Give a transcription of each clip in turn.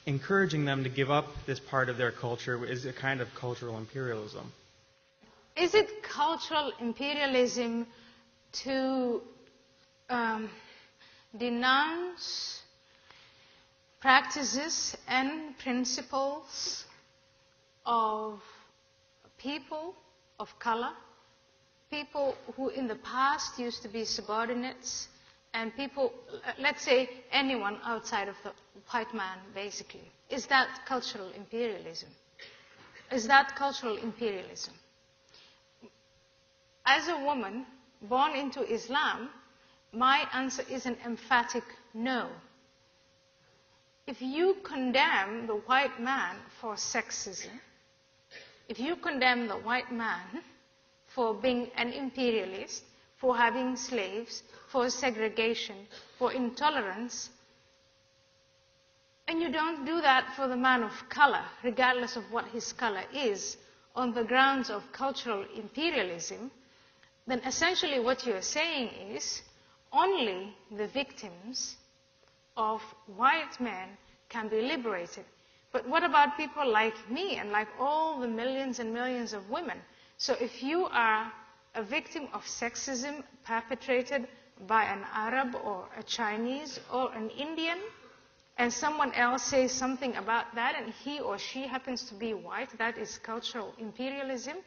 encouraging them to give up this part of their culture is a kind of cultural imperialism. Is it cultural imperialism to denounce practices and principles of people of color, people who in the past used to be subordinates, and people, let's say anyone outside of the white man, basically? Is that cultural imperialism? Is that cultural imperialism? As a woman born into Islam, my answer is an emphatic no. If you condemn the white man for sexism, if you condemn the white man for being an imperialist, for having slaves, for segregation, for intolerance, and you don't do that for the man of color, regardless of what his color is, on the grounds of cultural imperialism, then essentially what you're saying is only the victims of white men can be liberated. But what about people like me and like all the millions and millions of women? So if you are a victim of sexism perpetrated by an Arab or a Chinese or an Indian, and someone else says something about that and he or she happens to be white, that is cultural imperialism?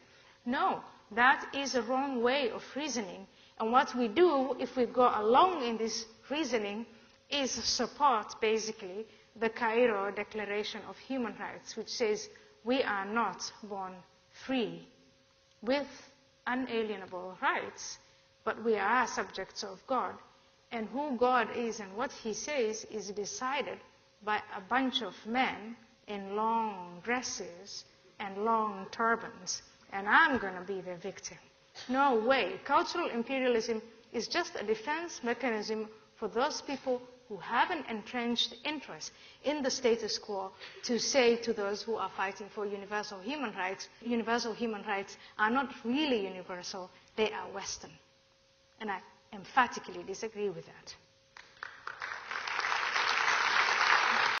No, that is a wrong way of reasoning. And what we do, if we go along in this reasoning, is support, basically, the Cairo Declaration of Human Rights, which says we are not born free with unalienable rights, but we are subjects of God. And who God is and what he says is decided by a bunch of men in long dresses and long turbans. And I'm going to be the victim. No way. Cultural imperialism is just a defense mechanism for those people who have an entrenched interest in the status quo to say to those who are fighting for universal human rights are not really universal, they are Western. And I emphatically disagree with that.